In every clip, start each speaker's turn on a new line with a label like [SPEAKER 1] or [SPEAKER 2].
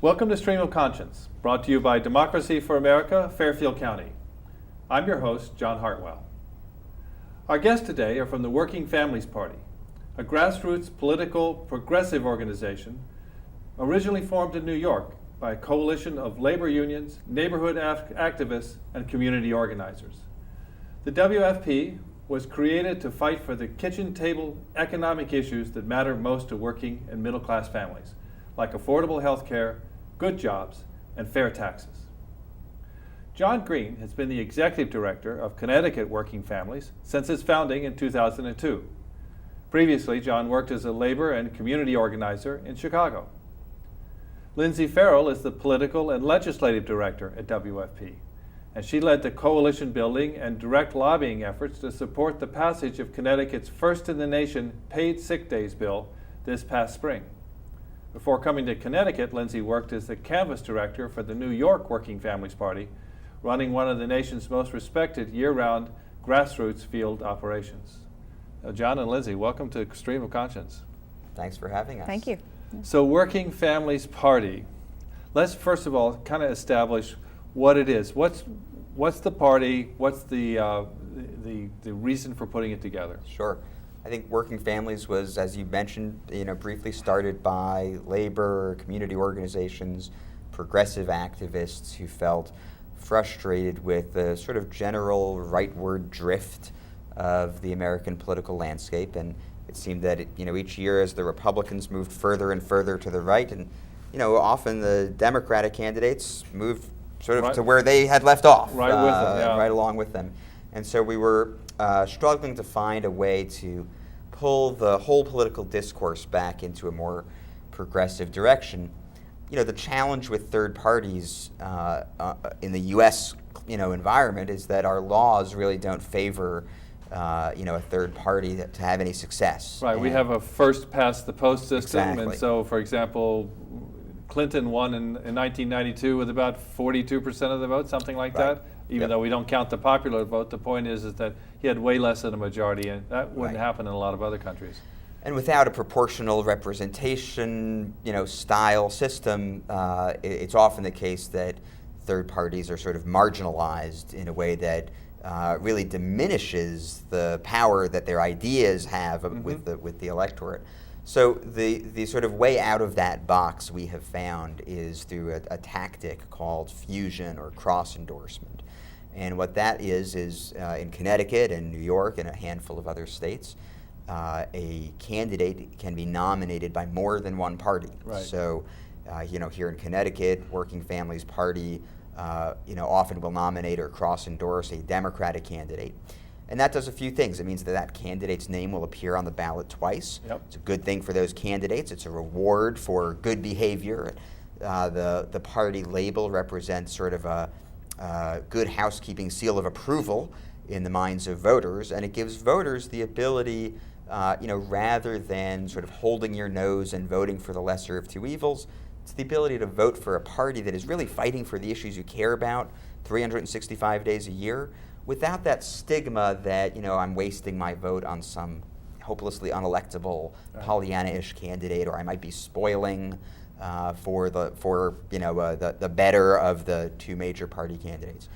[SPEAKER 1] Welcome to Stream of Conscience, brought to you by Democracy for America, Fairfield County. I'm your host, John Hartwell. Our guests today are from the Working Families Party, a grassroots political progressive organization originally formed in New York by a coalition of labor unions, neighborhood activists, and community organizers. The WFP was created to fight for the kitchen table economic issues that matter most to working and middle class families, like affordable health care, good jobs, and fair taxes. John Green has been the executive director of Connecticut Working Families since its founding in 2002. Previously, John worked as a labor and community organizer in Chicago. Lindsay Farrell is the political and legislative director at WFP, and she led the coalition building and direct lobbying efforts to support the passage of Connecticut's first-in-the-nation paid sick days bill this past spring. Before coming to Connecticut, Lindsay worked as the canvas director for the New York Working Families Party, running one of the nation's most respected year-round grassroots field operations. John and Lindsay, welcome to Stream of Conscience.
[SPEAKER 2] Thanks for having us.
[SPEAKER 3] Thank you.
[SPEAKER 1] So Working Families Party, let's first of all kind of establish what it is. What's the party? What's the reason for putting it together?
[SPEAKER 2] Sure. I think Working Families was, as you mentioned, briefly started by labor, community organizations, progressive activists who felt frustrated with the sort of general rightward drift of the American political landscape, and it seemed that each year as the Republicans moved further and further to the right, and often the Democratic candidates moved sort of to where they had left off,
[SPEAKER 1] right with them, yeah.
[SPEAKER 2] Right along with them, and so we were struggling to find a way to pull the whole political discourse back into a more progressive direction. The challenge with third parties in the U.S. environment is that our laws really don't favor a third party to have any success.
[SPEAKER 1] Right. We have a first past the post system,
[SPEAKER 2] Exactly.
[SPEAKER 1] And so, for example, Clinton won in 1992 with about 42% of the vote, something like
[SPEAKER 2] Right.
[SPEAKER 1] that. Even though we don't count the popular vote, the point is that he had way less than a majority, and that wouldn't happen in a lot of other countries.
[SPEAKER 2] And without a proportional representation, style system, it's often the case that third parties are sort of marginalized in a way that really diminishes the power that their ideas have with the electorate. So the sort of way out of that box we have found is through a tactic called fusion or cross-endorsement. And what that is in Connecticut and New York and a handful of other states, a candidate can be nominated by more than one party.
[SPEAKER 1] Right.
[SPEAKER 2] So, here in Connecticut, Working Families Party, often will nominate or cross-endorse a Democratic candidate. And that does a few things. It means that candidate's name will appear on the ballot twice.
[SPEAKER 1] Yep.
[SPEAKER 2] It's a good thing for those candidates. It's a reward for good behavior. The party label represents sort of a good housekeeping seal of approval in the minds of voters, and it gives voters the ability, rather than sort of holding your nose and voting for the lesser of two evils, it's the ability to vote for a party that is really fighting for the issues you care about 365 days a year, without that stigma that, I'm wasting my vote on some hopelessly unelectable Pollyanna-ish candidate, or I might be spoiling for the better of the two major party candidates.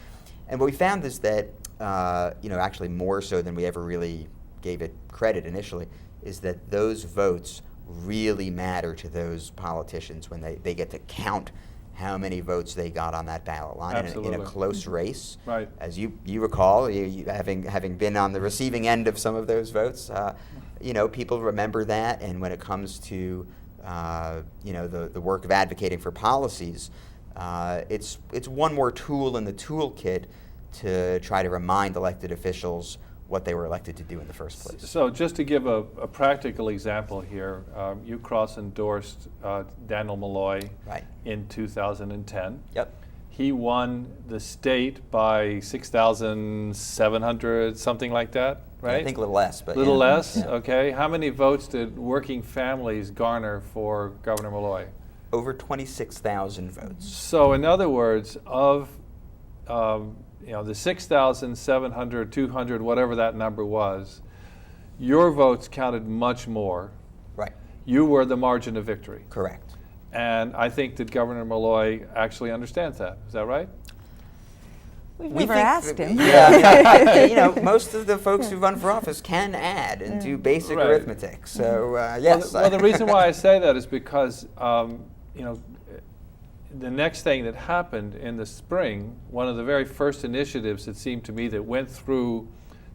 [SPEAKER 2] And what we found is that, actually more so than we ever really gave it credit initially, is that those votes really matter to those politicians when they get to count how many votes they got on that ballot line in a close race.
[SPEAKER 1] Right.
[SPEAKER 2] As you recall, you having been on the receiving end of some of those votes, people remember that, and when it comes to the work of advocating for policies, it's one more tool in the toolkit to try to remind elected officials what they were elected to do in the first place.
[SPEAKER 1] So just to give a practical example here, you cross-endorsed Daniel Malloy in 2010.
[SPEAKER 2] Yep.
[SPEAKER 1] He won the state by 6,700, something like that, right?
[SPEAKER 2] I think a little less. But
[SPEAKER 1] little less,
[SPEAKER 2] yeah.
[SPEAKER 1] Okay. How many votes did Working Families garner for Governor Malloy?
[SPEAKER 2] Over 26,000 votes.
[SPEAKER 1] So in other words, of the 6,700, 200, whatever that number was, your votes counted much more.
[SPEAKER 2] Right.
[SPEAKER 1] You were the margin of victory.
[SPEAKER 2] Correct.
[SPEAKER 1] And I think that Governor Malloy actually understands that. Is that right?
[SPEAKER 3] We've
[SPEAKER 2] We
[SPEAKER 3] never
[SPEAKER 2] think
[SPEAKER 3] asked him.
[SPEAKER 2] Yeah, most of the folks who run for office can add and do basic
[SPEAKER 1] Right.
[SPEAKER 2] arithmetic. So yes.
[SPEAKER 1] Well, the reason why I say that is because the next thing that happened in the spring, one of the very first initiatives, it seemed to me, that went through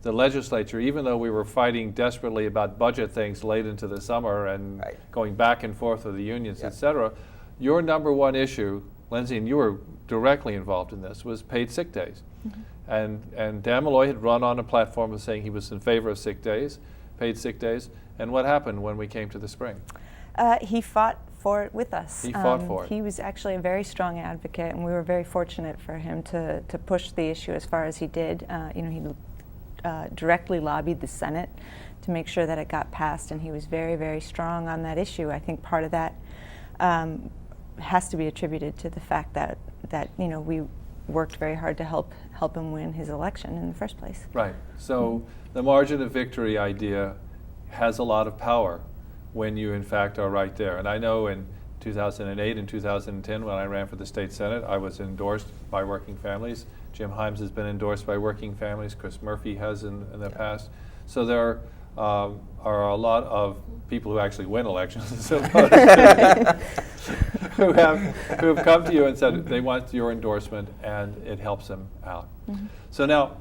[SPEAKER 1] the legislature, even though we were fighting desperately about budget things late into the summer and
[SPEAKER 2] Right.
[SPEAKER 1] going back and forth with the unions,
[SPEAKER 2] Yeah.
[SPEAKER 1] et cetera, your number one issue, Lindsay, and you were directly involved in this, was paid sick days. And Dan Malloy had run on a platform of saying he was in favor of sick days, paid sick days. And what happened when we came to the spring?
[SPEAKER 3] He fought for it with us.
[SPEAKER 1] He fought for it.
[SPEAKER 3] He was actually a very strong advocate, and we were very fortunate for him to push the issue as far as he did. He directly lobbied the Senate to make sure that it got passed, and he was very, very strong on that issue. I think part of that has to be attributed to the fact that we worked very hard to help him win his election in the first place.
[SPEAKER 1] Right. So the margin of victory idea has a lot of power when you, in fact, are right there. And I know in 2008 and 2010, when I ran for the state senate, I was endorsed by Working Families. Jim Himes has been endorsed by Working Families. Chris Murphy has in the past. So there are a lot of people who actually win elections as opposed to who have come to you and said they want your endorsement, and it helps them out. So now,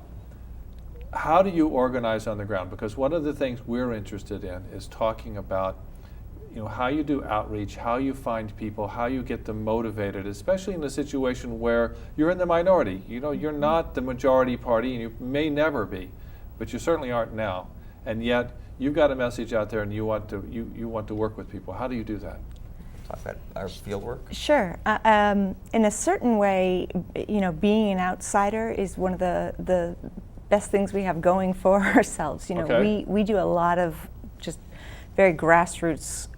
[SPEAKER 1] how do you organize on the ground? Because one of the things we're interested in is talking about how you do outreach, how you find people, how you get them motivated, especially in a situation where you're in the minority. You're not the majority party, and you may never be, but you certainly aren't now. And yet, you've got a message out there, and you want to work with people. How do you do that?
[SPEAKER 2] Talk about our field work.
[SPEAKER 3] Sure. In a certain way, being an outsider is one of the best things we have going for ourselves.
[SPEAKER 1] Okay.
[SPEAKER 3] We do a lot of just very grassroots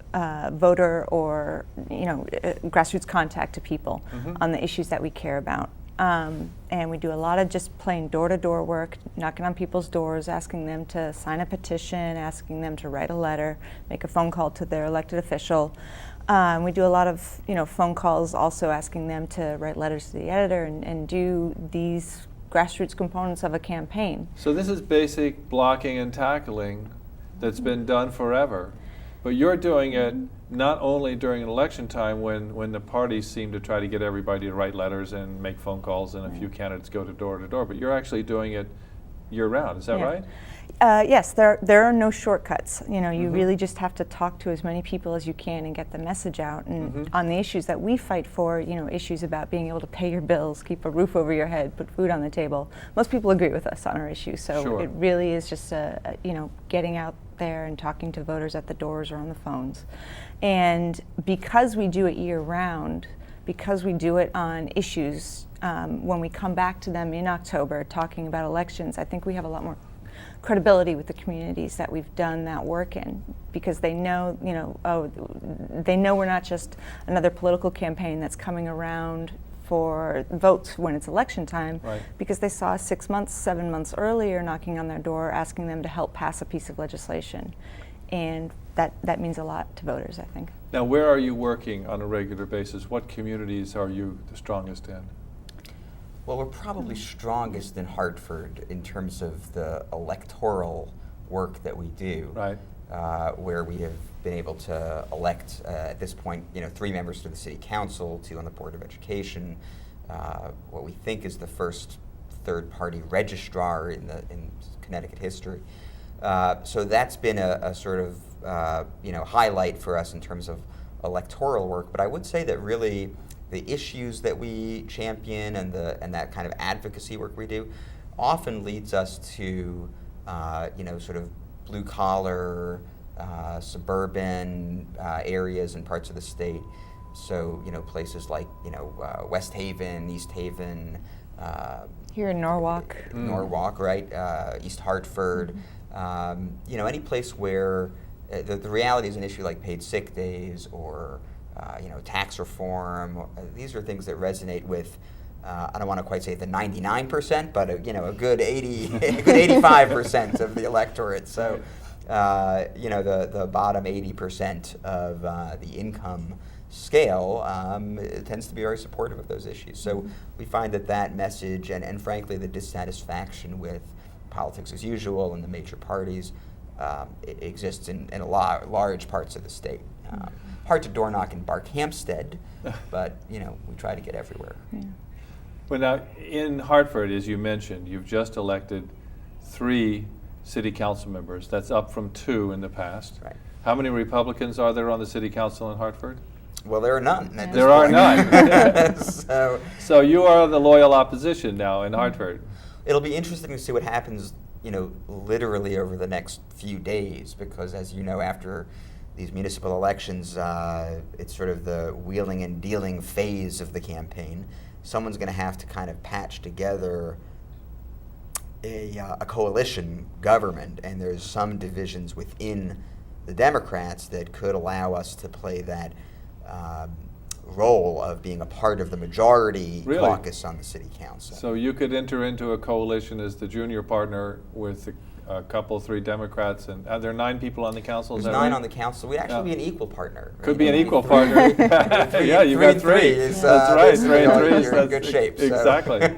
[SPEAKER 3] voter or grassroots contact to people on the issues that we care about. And we do a lot of just plain door-to-door work, knocking on people's doors, asking them to sign a petition, asking them to write a letter, make a phone call to their elected official. We do a lot of phone calls, also asking them to write letters to the editor and do these grassroots components of a campaign.
[SPEAKER 1] So this is basic blocking and tackling that's been done forever. But you're doing it not only during an election time when the parties seem to try to get everybody to write letters and make phone calls and a few candidates go to door, but you're actually doing it year-round. Is that right?
[SPEAKER 3] Yes, there are no shortcuts. You really just have to talk to as many people as you can and get the message out. And on the issues that we fight for, issues about being able to pay your bills, keep a roof over your head, put food on the table, most people agree with us on our issues. So
[SPEAKER 1] Sure.
[SPEAKER 3] it really is just getting out there and talking to voters at the doors or on the phones. And because we do it year-round, because we do it on issues, when we come back to them in October talking about elections, I think we have a lot more credibility with the communities that we've done that work in, because they know, they know we're not just another political campaign that's coming around for votes when it's election time,
[SPEAKER 1] Right.
[SPEAKER 3] because they saw us 6 months, 7 months earlier knocking on their door, asking them to help pass a piece of legislation. And that means a lot to voters, I think.
[SPEAKER 1] Now, where are you working on a regular basis? What communities are you the strongest in?
[SPEAKER 2] Well, we're probably strongest in Hartford in terms of the electoral work that we do,
[SPEAKER 1] Right.
[SPEAKER 2] Where we have been able to elect, at this point, 3 members to the city council, 2 on the Board of Education, what we think is the first third-party registrar in Connecticut history. So that's been a sort of highlight for us in terms of electoral work. But I would say that really the issues that we champion and that kind of advocacy work we do often leads us to sort of blue collar, suburban areas and parts of the state. So places like West Haven, East Haven.
[SPEAKER 3] Here in Norwalk.
[SPEAKER 2] Norwalk, right? East Hartford. Any place where the reality is an issue like paid sick days or tax reform. These are things that resonate with, I don't want to quite say the 99%, but a good 85% of the electorate. So, the bottom 80% of the income scale, it tends to be very supportive of those issues. So we find that message and frankly the dissatisfaction with politics as usual and the major parties it exists in a large parts of the state. Hard to door knock in Barkhamsted, but we try to get everywhere.
[SPEAKER 3] Yeah.
[SPEAKER 1] Well, now in Hartford, as you mentioned, you've just elected 3 city council members. That's up from 2 in the past.
[SPEAKER 2] Right.
[SPEAKER 1] How many Republicans are there on the city council in Hartford?
[SPEAKER 2] Well, there are none. At
[SPEAKER 1] There
[SPEAKER 2] this
[SPEAKER 1] are
[SPEAKER 2] point.
[SPEAKER 1] none. So you are the loyal opposition now in Hartford.
[SPEAKER 2] It'll be interesting to see what happens, literally over the next few days, because as you know, after these municipal elections, it's sort of the wheeling and dealing phase of the campaign. Someone's going to have to kind of patch together a coalition government, and there's some divisions within the Democrats that could allow us to play that role of being a part of the majority
[SPEAKER 1] Really?
[SPEAKER 2] caucus on the city council.
[SPEAKER 1] So you could enter into a coalition as the junior partner with a couple, 3 Democrats, and are there 9 people on the council?
[SPEAKER 2] There's
[SPEAKER 1] is that
[SPEAKER 2] 9
[SPEAKER 1] right?
[SPEAKER 2] on the council. We'd actually be an equal partner.
[SPEAKER 1] Could be an equal partner. Yeah, you've got 3.
[SPEAKER 2] Is,
[SPEAKER 1] That's right, 3 and 3.
[SPEAKER 2] You're in good shape. So.
[SPEAKER 1] Exactly.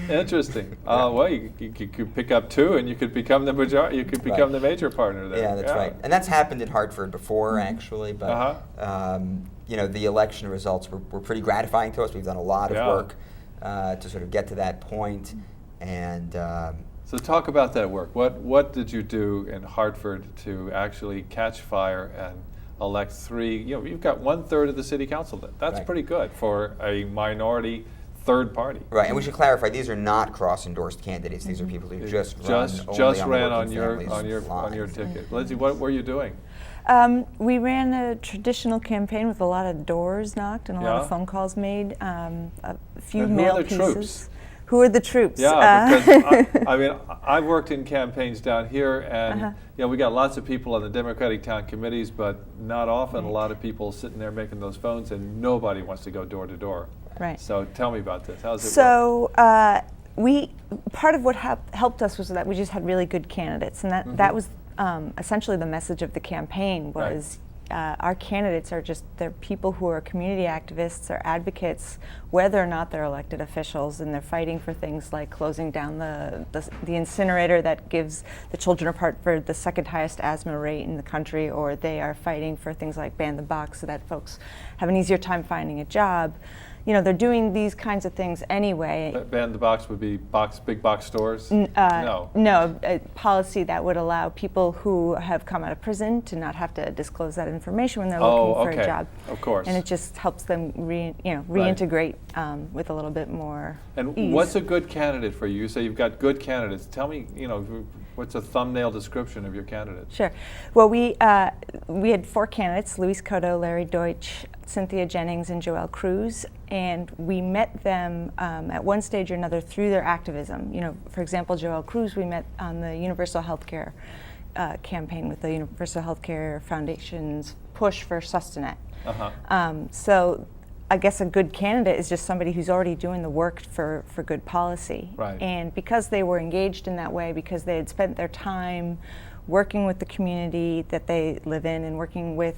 [SPEAKER 1] Interesting. Well, you could pick up 2, and you could become the majority. You could become the major partner there.
[SPEAKER 2] Yeah, that's right. And that's happened in Hartford before, actually. But the election results were pretty gratifying to us. We've done a lot of work to sort of get to that point, and.
[SPEAKER 1] So talk about that work. What did you do in Hartford to actually catch fire and elect 3? You've got 1/3 of the city council. That's
[SPEAKER 2] right.
[SPEAKER 1] pretty good for a minority third party.
[SPEAKER 2] Right, and we should clarify: these are not cross-endorsed candidates. These are people who just
[SPEAKER 1] ran on your
[SPEAKER 2] ticket.
[SPEAKER 1] ticket. Lindsay, what were you doing?
[SPEAKER 3] We ran a traditional campaign with a lot of doors knocked and a lot of phone calls made, a few mail pieces.
[SPEAKER 1] Troops?
[SPEAKER 3] Who are the troops?
[SPEAKER 1] Yeah, because I've worked in campaigns down here, and we got lots of people on the Democratic town committees, but not often a lot of people sitting there making those phones, and nobody wants to go door to door.
[SPEAKER 3] Right.
[SPEAKER 1] So tell me about this. How's it work?
[SPEAKER 3] So part of what helped us was that we just had really good candidates, and that was essentially the message of the campaign was. Our candidates they're people who are community activists or advocates, whether or not they're elected officials, and they're fighting for things like closing down the incinerator that gives the children of Hartford the 2nd highest asthma rate in the country, or they are fighting for things like ban the box so that folks have an easier time finding a job. They're doing these kinds of things anyway.
[SPEAKER 1] Ban the box would be big box stores?
[SPEAKER 3] No, a policy that would allow people who have come out of prison to not have to disclose that information when they're looking for a job.
[SPEAKER 1] Of course.
[SPEAKER 3] And it just helps them reintegrate with a little bit more
[SPEAKER 1] And
[SPEAKER 3] ease.
[SPEAKER 1] What's a good candidate for you? You say you've got good candidates. Tell me, what's a thumbnail description of your candidate?
[SPEAKER 3] Sure. Well, we had 4 candidates: Luis Cotto, Larry Deutsch, Cynthia Jennings, and Joelle Cruz, and we met them at one stage or another through their activism. For example, Joelle Cruz we met on the Universal Healthcare campaign with the Universal Healthcare Foundation's push for Sustanet. So I guess a good candidate is just somebody who's already doing the work for good policy.
[SPEAKER 1] Right.
[SPEAKER 3] And because they were engaged in that way, because they had spent their time working with the community that they live in and working with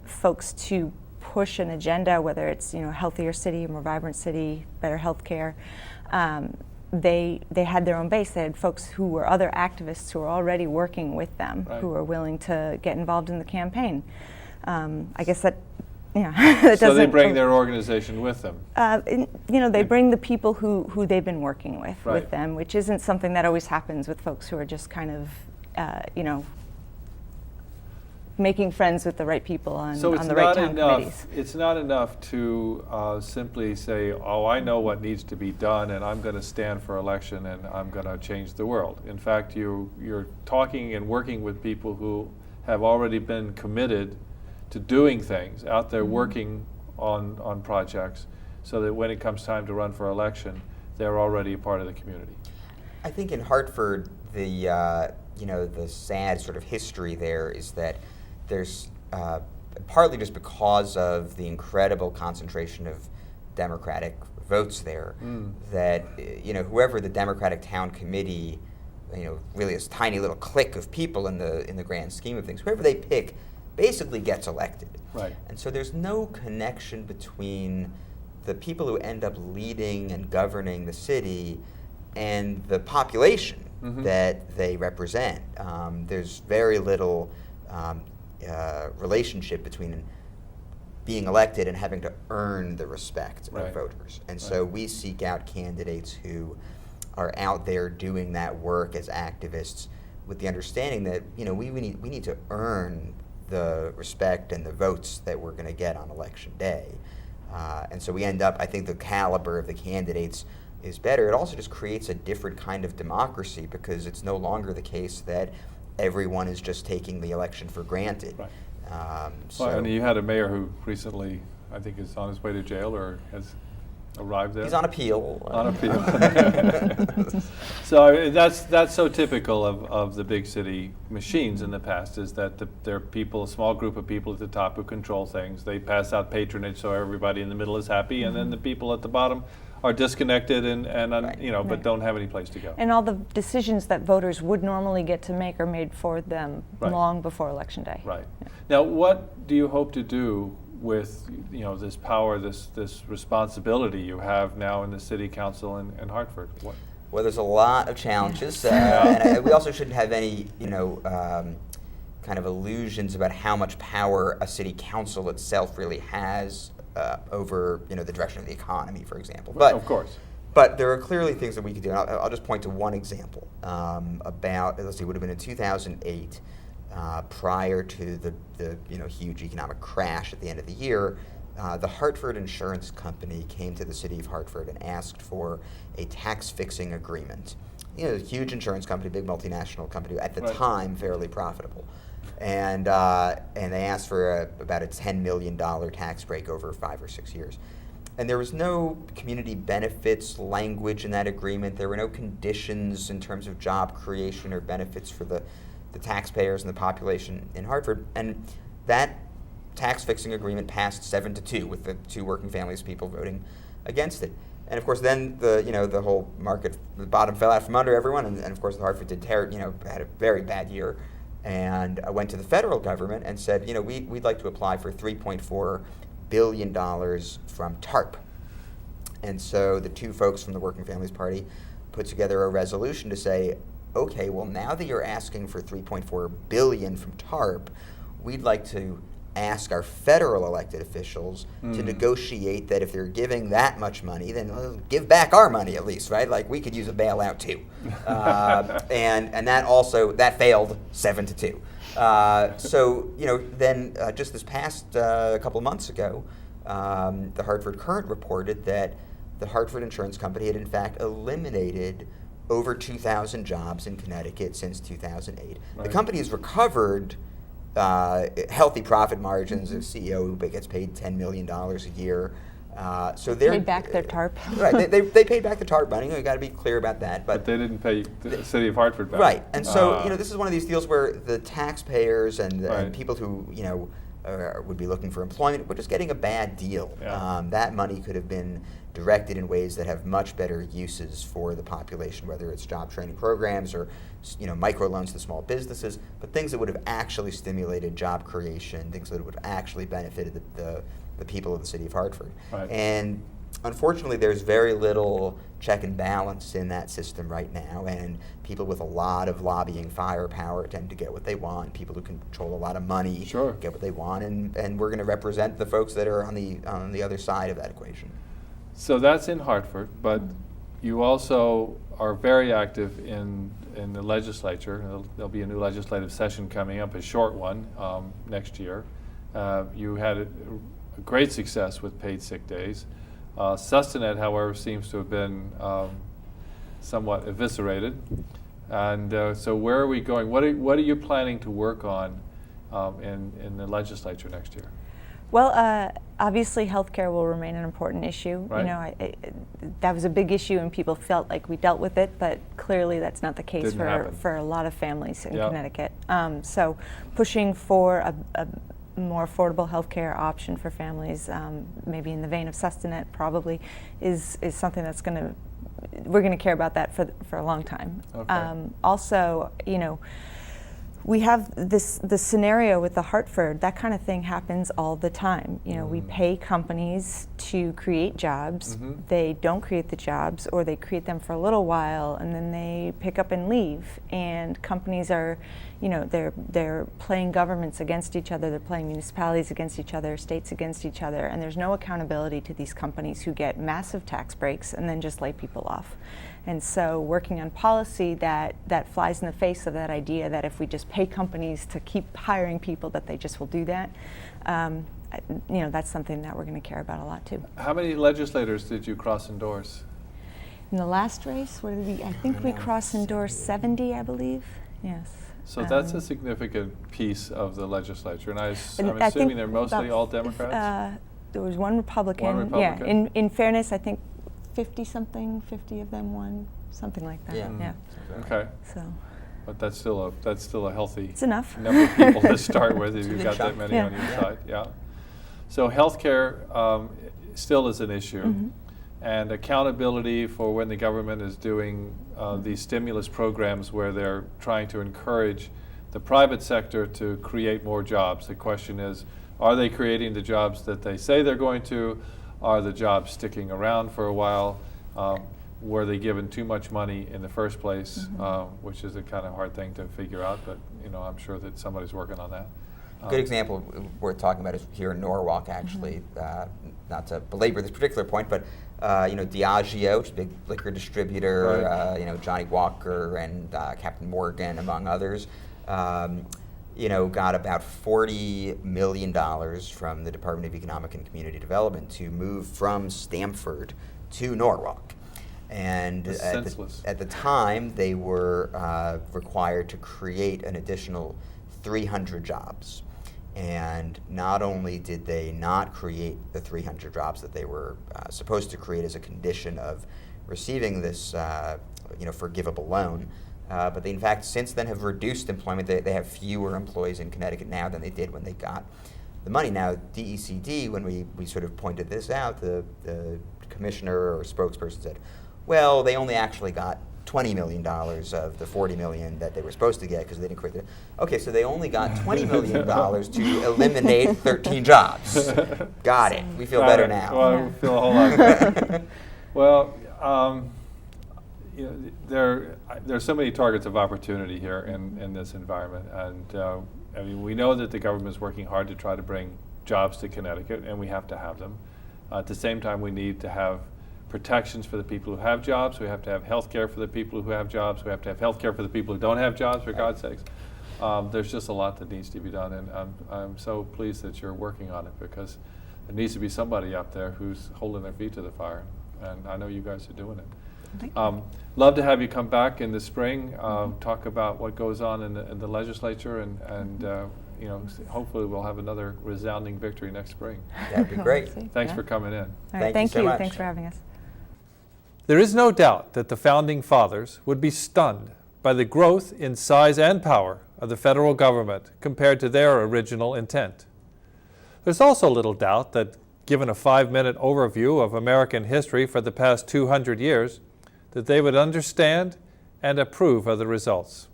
[SPEAKER 3] folks to push an agenda, whether it's a healthier city, a more vibrant city, better health care, they had their own base. They had folks who were other activists who were already working with them, who were willing to get involved in the campaign. I guess that, that
[SPEAKER 1] so they bring
[SPEAKER 3] doesn't.
[SPEAKER 1] their organization with them.
[SPEAKER 3] They bring the people who they've been working with
[SPEAKER 1] Right.
[SPEAKER 3] them, which isn't something that always happens with folks who are just kind of, making friends with the right people on the right town committees.
[SPEAKER 1] It's not enough to simply say, oh, I know what needs to be done, and I'm going to stand for election, and I'm going to change the world. In fact, you're talking and working with people who have already been committed to doing things, out there working on projects, so that when it comes time to run for election, they're already a part of the community.
[SPEAKER 2] I think in Hartford, the sad sort of history there is that there's partly just because of the incredible concentration of Democratic votes there, that whoever the Democratic town committee, really is a tiny little clique of people in the grand scheme of things. Whoever they pick basically gets elected.
[SPEAKER 1] Right.
[SPEAKER 2] And so there's no connection between the people who end up leading and governing the city and the population that they represent. There's very little relationship between being elected and having to earn the respect of voters. And so we seek out candidates who are out there doing that work as activists with the understanding that, you know, we need to earn the respect and the votes that we're going to get on election day. And so we end up, I think the caliber of the candidates is better. It also just creates a different kind of democracy because it's no longer the case that everyone is just taking the election for granted.
[SPEAKER 1] Right.
[SPEAKER 2] So
[SPEAKER 1] Well, and you had a mayor who recently, I think, is on his way to jail or has arrived there.
[SPEAKER 2] he's on appeal.
[SPEAKER 1] On appeal. So that's so typical of the big city machines in the past, is that there are people, a small group of people at the top who control things. They pass out patronage so everybody in the middle is happy, and then the people at the bottom are disconnected but don't have any place to go.
[SPEAKER 3] And all the decisions that voters would normally get to make are made for them long before Election Day.
[SPEAKER 1] Right. Yeah. Now, what do you hope to do with this power, this responsibility you have now in the city council in Hartford? What?
[SPEAKER 2] Well, there's a lot of challenges, and we also shouldn't have any, kind of illusions about how much power a city council itself really has over, the direction of the economy, for example. But
[SPEAKER 1] of course.
[SPEAKER 2] But there are clearly things that we could do. And I'll just point to one example about, let's see, it would have been in 2008, prior to the huge economic crash at the end of the year. The Hartford Insurance Company came to the city of Hartford and asked for a tax-fixing agreement. A huge insurance company, big multinational company, at the time fairly profitable. And they asked for about a $10 million tax break over 5 or 6 years. And there was no community benefits language in that agreement. There were no conditions in terms of job creation or benefits for the taxpayers and the population in Hartford. And that tax fixing agreement passed 7-2, with the 2 working families people voting against it. And of course, then the whole market, the bottom fell out from under everyone, and of course, Hartford had a very bad year, and went to the federal government and said, we'd like to apply for $3.4 billion from TARP. And so the 2 folks from the Working Families Party put together a resolution to say, okay, well, now that you're asking for $3.4 billion from TARP, we'd like to ask our federal elected officials to negotiate that if they're giving that much money, then give back our money at least, right? Like, we could use a bailout too. And that failed 7-2. Then just this past couple of months ago, the Hartford Current reported that the Hartford Insurance Company had in fact eliminated over 2,000 jobs in Connecticut since 2008.
[SPEAKER 1] Right.
[SPEAKER 2] The company has recovered healthy profit margins. A CEO who gets paid $10 million a year. So they're
[SPEAKER 3] paid back their TARP.
[SPEAKER 2] Right, they paid back the TARP money. We've got to be clear about that.
[SPEAKER 1] But they didn't pay the city of Hartford back.
[SPEAKER 2] Right, and so this is one of these deals where the taxpayers and people who would be looking for employment were just getting a bad deal.
[SPEAKER 1] Yeah.
[SPEAKER 2] That money could have been directed in ways that have much better uses for the population, whether it's job training programs or microloans to small businesses, but things that would have actually stimulated job creation, things that would have actually benefited the people of the city of Hartford.
[SPEAKER 1] Right.
[SPEAKER 2] And unfortunately, there's very little check and balance in that system right now, and people with a lot of lobbying firepower tend to get what they want. People who control a lot of money get what they want, and we're going to represent the folks that are on the other side of that equation.
[SPEAKER 1] So that's in Hartford, but you also are very active in the legislature. There'll be a new legislative session coming up, a short one, next year. You had a great success with paid sick days. Sustanet, however, seems to have been somewhat eviscerated. And so where are we going? What are you planning to work on in the legislature next year?
[SPEAKER 3] Well, obviously, healthcare will remain an important issue.
[SPEAKER 1] Right.
[SPEAKER 3] That was a big issue, and people felt like we dealt with it, but clearly that's not the case for a lot of families in Connecticut. So, pushing for a more affordable healthcare option for families, maybe in the vein of Sustanet, probably is something that's we're going to care about that for a long time.
[SPEAKER 1] Okay.
[SPEAKER 3] Also, we have this scenario with the Hartford. That kind of thing happens all the time. You know, we pay companies to create jobs. They don't create the jobs, or they create them for a little while and then they pick up and leave. And companies are, you know, they're playing governments against each other. They're playing municipalities against each other, states against each other, and there's no accountability to these companies who get massive tax breaks and then just lay people off. And so working on policy that flies in the face of that idea that if we just pay companies to keep hiring people, that they just will do that, you know, that's something that we're going to care about a lot too.
[SPEAKER 1] How many legislators did you cross-endorse?
[SPEAKER 3] In the last race, what did we, I think we cross-endorsed 70, I believe. Yes.
[SPEAKER 1] So that's a significant piece of the legislature, and I'm
[SPEAKER 3] I
[SPEAKER 1] assuming
[SPEAKER 3] think
[SPEAKER 1] they're mostly all Democrats?
[SPEAKER 3] There was one Republican.
[SPEAKER 1] One Republican?
[SPEAKER 3] Yeah. In fairness, I think 50 of them won, something like that.
[SPEAKER 2] Yeah.
[SPEAKER 1] Okay,
[SPEAKER 3] So
[SPEAKER 1] but that's still a healthy
[SPEAKER 3] it's enough.
[SPEAKER 1] number of people to start with if
[SPEAKER 2] a
[SPEAKER 1] you've
[SPEAKER 2] good
[SPEAKER 1] got that
[SPEAKER 2] chunk.
[SPEAKER 1] many
[SPEAKER 3] Yeah.
[SPEAKER 1] on your side. Yeah. So healthcare still is an issue, and accountability for when the government is doing these stimulus programs where they're trying to encourage the private sector to create more jobs. The question is, are they creating the jobs that they say they're going to? Are the jobs sticking around for a while? Were they given too much money in the first place, which is a kind of hard thing to figure out, but you know, I'm sure that somebody's working on that.
[SPEAKER 2] A good example worth talking about is here in Norwalk, actually. Not to belabor this particular point, but you know, Diageo, which is a big liquor distributor,
[SPEAKER 1] Right.
[SPEAKER 2] you know, Johnny Walker and Captain Morgan, among others, you know, got about $40 million from the Department of Economic and Community Development to move from Stamford to Norwalk. And
[SPEAKER 1] That's senseless.
[SPEAKER 2] at the time, they were required to create an additional 300 jobs. And not only did they not create the 300 jobs that they were supposed to create as a condition of receiving this you know, forgivable loan, but they in fact since then have reduced employment. They have fewer employees in Connecticut now than they did when they got the money. Now, DECD, when we sort of pointed this out, the commissioner or spokesperson said, well, they only actually got $20 million of the $40 million that they were supposed to get because they didn't create it. Okay, so they only got $20 million to eliminate 13 jobs. Got it. We feel better now.
[SPEAKER 1] Well, we feel a whole lot better. Well, you know, there's so many targets of opportunity here in this environment, and I mean, we know that the government is working hard to try to bring jobs to Connecticut, and we have to have them. At the same time, we need to have protections for the people who have jobs. We have to have health care for the people who have jobs. We have to have health care for the people who don't have jobs, for God's sakes. There's just a lot that needs to be done, and I'm so pleased that you're working on it, because there needs to be somebody up there who's holding their feet to the fire, and I know you guys are doing it. Love to have you come back in the spring, talk about what goes on in the legislature, and you know, hopefully we'll have another resounding victory next spring.
[SPEAKER 2] That'd be great.
[SPEAKER 1] Thanks for coming in.
[SPEAKER 3] All right,
[SPEAKER 2] Thank you so much.
[SPEAKER 3] Thanks for having us.
[SPEAKER 1] There is no doubt that the Founding Fathers would be stunned by the growth in size and power of the federal government compared to their original intent. There's also little doubt that, given a 5-minute overview of American history for the past 200 years, that they would understand and approve of the results.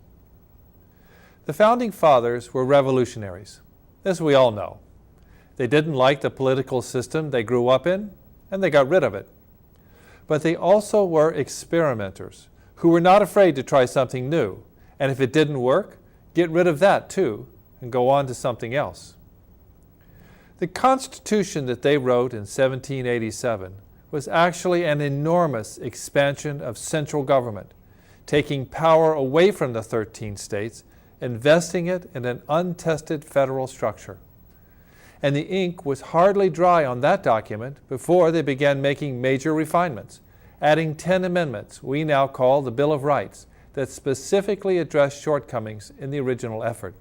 [SPEAKER 1] The Founding Fathers were revolutionaries, as we all know. They didn't like the political system they grew up in, and they got rid of it. But they also were experimenters who were not afraid to try something new, and if it didn't work, get rid of that too, and go on to something else. The Constitution that they wrote in 1787 was actually an enormous expansion of central government, taking power away from the 13 states, investing it in an untested federal structure. And the ink was hardly dry on that document before they began making major refinements, adding 10 amendments we now call the Bill of Rights that specifically address shortcomings in the original effort.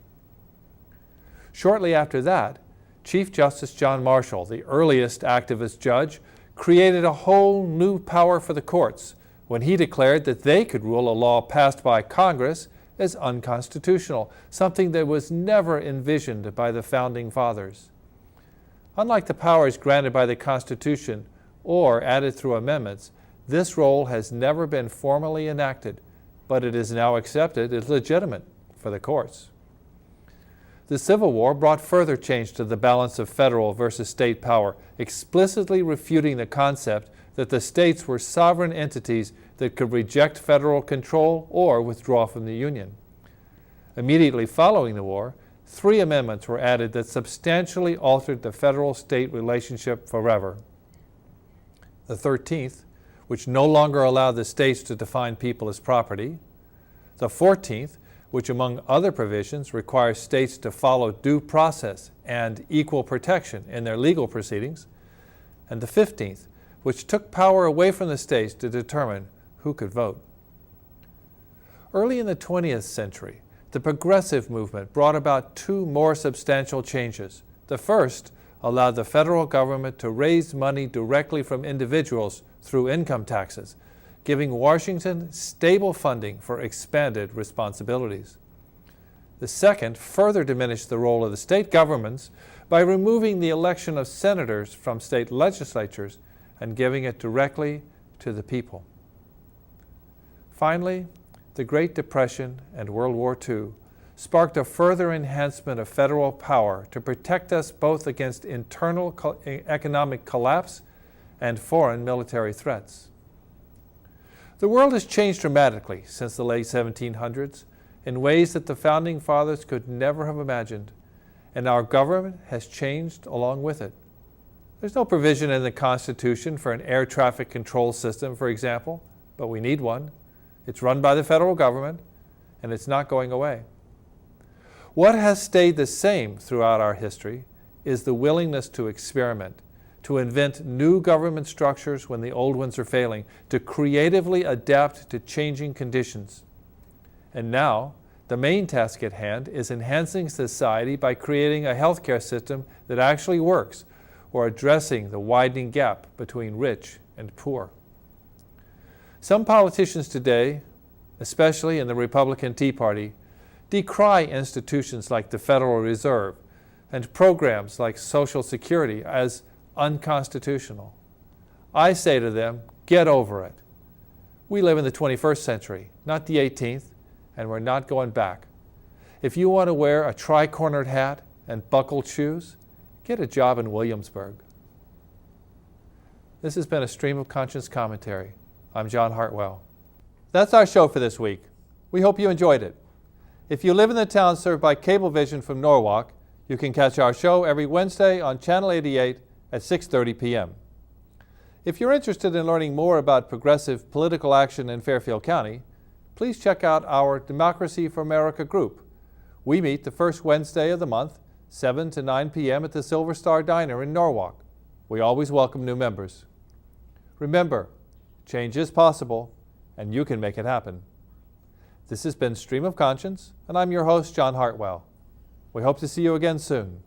[SPEAKER 1] Shortly after that, Chief Justice John Marshall, the earliest activist judge, created a whole new power for the courts when he declared that they could rule a law passed by Congress as unconstitutional, something that was never envisioned by the Founding Fathers. Unlike the powers granted by the Constitution or added through amendments, this role has never been formally enacted, but it is now accepted as legitimate for the courts. The Civil War brought further change to the balance of federal versus state power, explicitly refuting the concept that the states were sovereign entities that could reject federal control or withdraw from the Union. Immediately following the war, 3 amendments were added that substantially altered the federal-state relationship forever. The 13th, which no longer allowed the states to define people as property. The 14th, which among other provisions requires states to follow due process and equal protection in their legal proceedings. And the 15th, which took power away from the states to determine who could vote. Early in the 20th century, the progressive movement brought about 2 more substantial changes. The first allowed the federal government to raise money directly from individuals through income taxes, giving Washington stable funding for expanded responsibilities. The second further diminished the role of the state governments by removing the election of senators from state legislatures and giving it directly to the people. Finally, the Great Depression and World War II sparked a further enhancement of federal power to protect us both against internal economic collapse and foreign military threats. The world has changed dramatically since the late 1700s in ways that the Founding Fathers could never have imagined, and our government has changed along with it. There's no provision in the Constitution for an air traffic control system, for example, but we need one. It's run by the federal government, and it's not going away. What has stayed the same throughout our history is the willingness to experiment, to invent new government structures when the old ones are failing, to creatively adapt to changing conditions. And now, the main task at hand is enhancing society by creating a healthcare system that actually works, or addressing the widening gap between rich and poor. Some politicians today, especially in the Republican Tea Party, decry institutions like the Federal Reserve and programs like Social Security as unconstitutional. I say to them, get over it. We live in the 21st century, not the 18th, and we're not going back. If you want to wear a tri-cornered hat and buckled shoes, get a job in Williamsburg. This has been a Stream of Conscience commentary. I'm John Hartwell. That's our show for this week. We hope you enjoyed it. If you live in the town served by Cablevision from Norwalk, you can catch our show every Wednesday on Channel 88 at 6:30 p.m. If you're interested in learning more about progressive political action in Fairfield County, please check out our Democracy for America group. We meet the first Wednesday of the month, 7 to 9 p.m. at the Silver Star Diner in Norwalk. We always welcome new members. Remember, change is possible, and you can make it happen. This has been Stream of Conscience, and I'm your host, John Hartwell. We hope to see you again soon.